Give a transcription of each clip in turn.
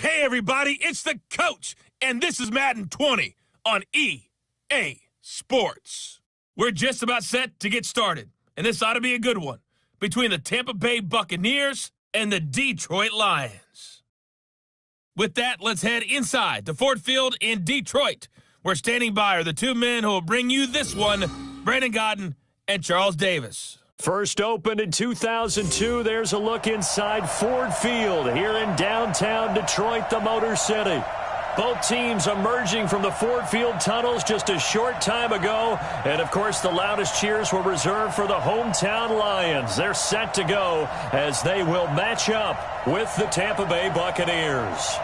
Hey everybody, it's the coach, and this is Madden 20 on EA Sports. We're just about set to get started, and this ought to be a good one, between the Tampa Bay Buccaneers and the Detroit Lions. With that, let's head inside to Ford Field in Detroit. Where standing by are the two men who will bring you this one, Brandon Godden and Charles Davis. First opened in 2002, there's a look inside Ford Field here in downtown Detroit, the Motor City. Both teams emerging from the Ford Field tunnels just a short time ago. And, of course, the loudest cheers were reserved for the hometown Lions. They're set to go as they will match up with the Tampa Bay Buccaneers.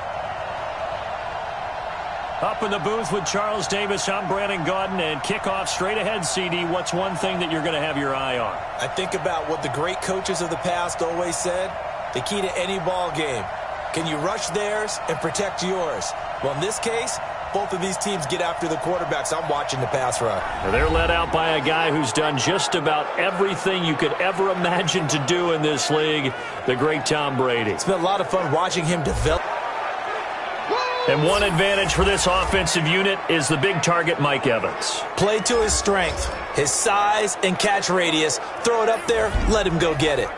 Up in the booth with Charles Davis, I'm Brandon Godden, and kickoff straight ahead, CD. What's one thing that you're going to have your eye on? I think about what the great coaches of the past always said, the key to any ball game. Can you rush theirs and protect yours? Well, in this case, both of these teams get after the quarterbacks. I'm watching the pass rush. They're led out by a guy who's done just about everything you could ever imagine to do in this league, the great Tom Brady. It's been a lot of fun watching him develop. And one advantage for this offensive unit is the big target, Mike Evans. Play to his strength, his size and catch radius. Throw it up there, let him go get it.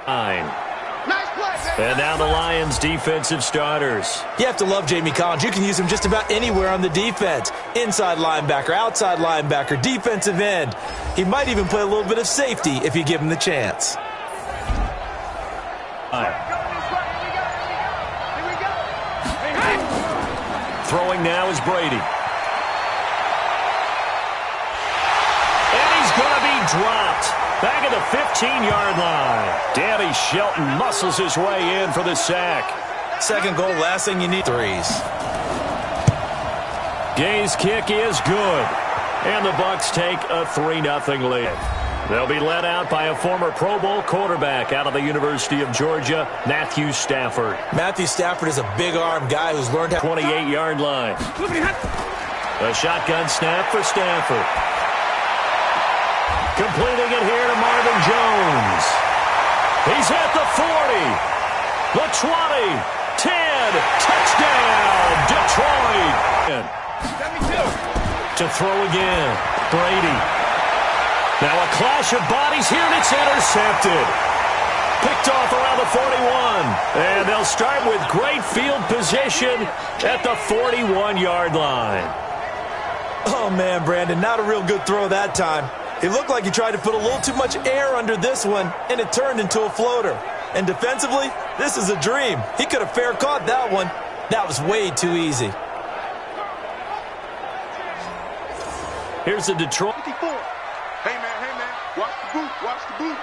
Nice play. And now the Lions' defensive starters. You have to love Jamie Collins. You can use him just about anywhere on the defense. Inside linebacker, outside linebacker, defensive end. He might even play a little bit of safety if you give him the chance. Throwing now is Brady. And he's going to be dropped. Back at the 15-yard line. Danny Shelton muscles his way in for the sack. Second goal, last thing you need. Threes. Gay's kick is good. And the Bucs take a 3-0 lead. They'll be led out by a former Pro Bowl quarterback out of the University of Georgia, Matthew Stafford. Matthew Stafford is a big-arm guy who's learned how... 28-yard line. A shotgun snap for Stafford. Completing it here to Marvin Jones. He's at the 40. The 20. 10. Touchdown, Detroit. To throw again. Brady. Now a clash of bodies here, and it's intercepted. Picked off around the 41. And they'll start with great field position at the 41-yard line. Oh, man, Brandon, not a real good throw that time. It looked like he tried to put a little too much air under this one, and it turned into a floater. And defensively, this is a dream. He could have fair caught that one. That was way too easy. Here's the Detroit. 54. Hey, man, watch the boot.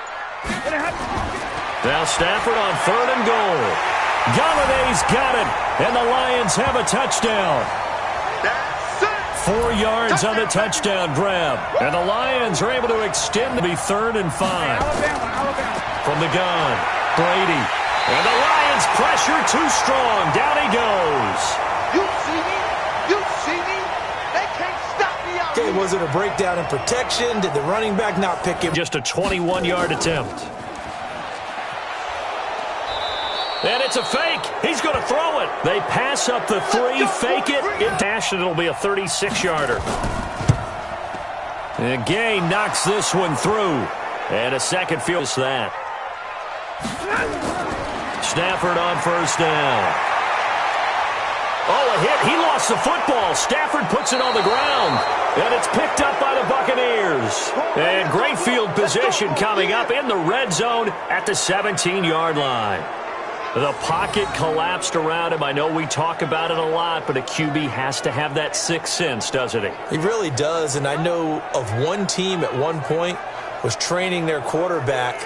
Now Stafford on 3rd and goal. Galladay's got it, and the Lions have a touchdown. That's it. 4 yards on the touchdown grab. And the Lions are able to extend to be 3rd and 5. Alabama. From the gun, Brady. And the Lions pressure too strong. Down he goes. You see me? They can't stop me out Okay, here. was it a breakdown in protection? Did the running back not pick him? Just a 21-yard attempt. And it's a fake. He's going to throw it. They pass up the 3, fake it. It dashed, and it'll be a 36-yarder. And Gay knocks this one through. And a second field is that. Stafford on 1st down. Oh, a hit. He lost the football. Stafford puts it on the ground. And it's picked up by the Buccaneers. And great field position coming up in the red zone at the 17-yard line. The pocket collapsed around him. I know we talk about it a lot, but a QB has to have that sixth sense, doesn't he? He really does, and I know of one team at one point was training their quarterback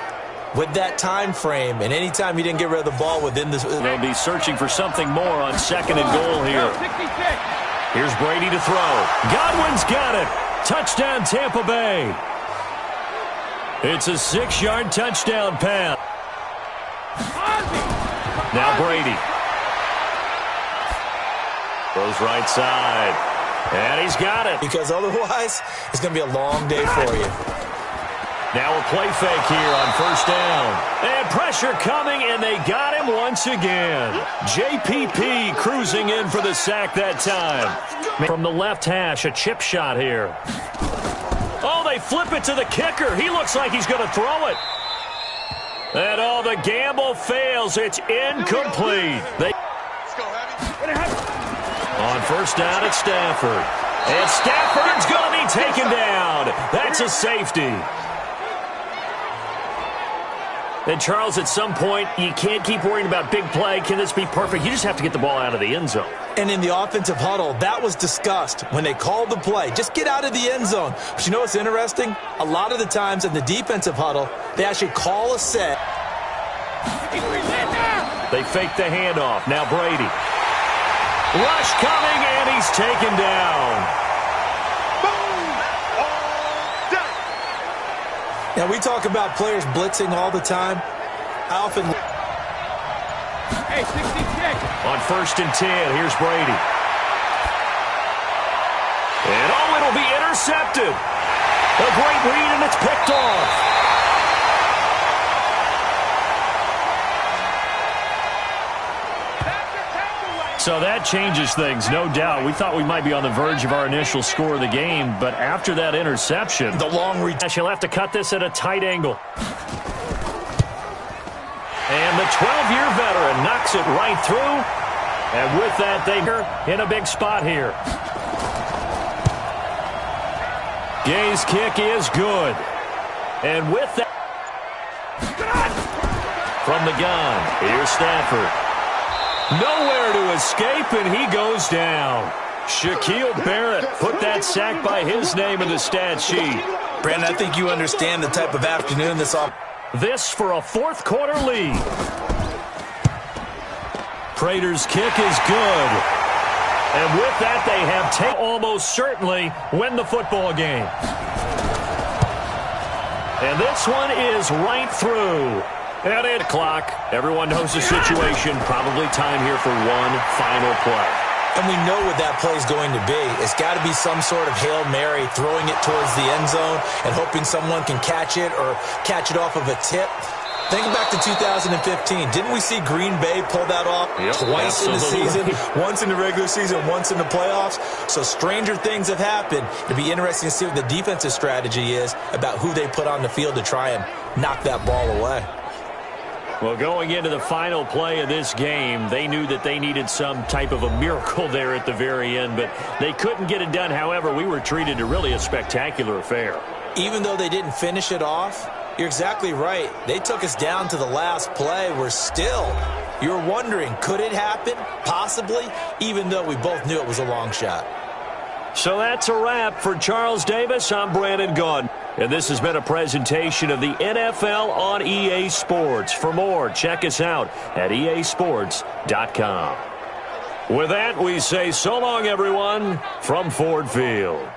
with that time frame, and anytime he didn't get rid of the ball within this... They'll be searching for something more on 2nd and goal here. Here's Brady to throw. Godwin's got it. Touchdown, Tampa Bay. It's a 6-yard touchdown pass. Now Brady. Goes right side. And he's got it. Because otherwise, it's going to be a long day for you. Now a play fake here on 1st down. And pressure coming, and they got him him once again. JPP cruising in for the sack that time. From the left hash, a chip shot here. Oh, they flip it to the kicker. He looks like he's going to throw it. And the gamble fails. It's incomplete. On first down, it's Stafford. And Stafford's going to be taken down. That's a safety. And, Charles, at some point, you can't keep worrying about big play. Can this be perfect? You just have to get the ball out of the end zone. And in the offensive huddle, that was discussed when they called the play. Just get out of the end zone. But you know what's interesting? A lot of the times in the defensive huddle, they actually call a set. They fake the handoff. Now Brady. Rush coming, and he's taken down. Now, we talk about players blitzing all the time. I often... Hey, 66. On first and 10, here's Brady. And, it'll be intercepted. A great read, and it's picked off. So that changes things, no doubt. We thought we might be on the verge of our initial score of the game, but after that interception, the long reach, he'll have to cut this at a tight angle. And the 12-year veteran knocks it right through. And with that, they're in a big spot here. Gay's kick is good. And with that, from the gun, here's Stafford. Nowhere to escape, and he goes down. Shaquille Barrett put that sack by his name in the stat sheet. Brandon, I think you understand the type of afternoon this off. This for a fourth-quarter lead. Prater's kick is good. And with that, they have almost certainly win the football game. And this one is right through. At 8 o'clock, everyone knows the situation. Probably time here for one final play. And we know what that play is going to be. It's got to be some sort of Hail Mary, throwing it towards the end zone and hoping someone can catch it or catch it off of a tip. Think back to 2015. Didn't we see Green Bay pull that off twice in the season? Once in the regular season, once in the playoffs. So stranger things have happened. It'll be interesting to see what the defensive strategy is about who they put on the field to try and knock that ball away. Well, going into the final play of this game, they knew that they needed some type of a miracle there at the very end, but they couldn't get it done. However, we were treated to really a spectacular affair. Even though they didn't finish it off, you're exactly right. They took us down to the last play. You're wondering, could it happen? Possibly, even though we both knew it was a long shot. So that's a wrap. For Charles Davis, I'm Brandon Gaudin. And this has been a presentation of the NFL on EA Sports. For more, check us out at easports.com. With that, we say so long, everyone, from Ford Field.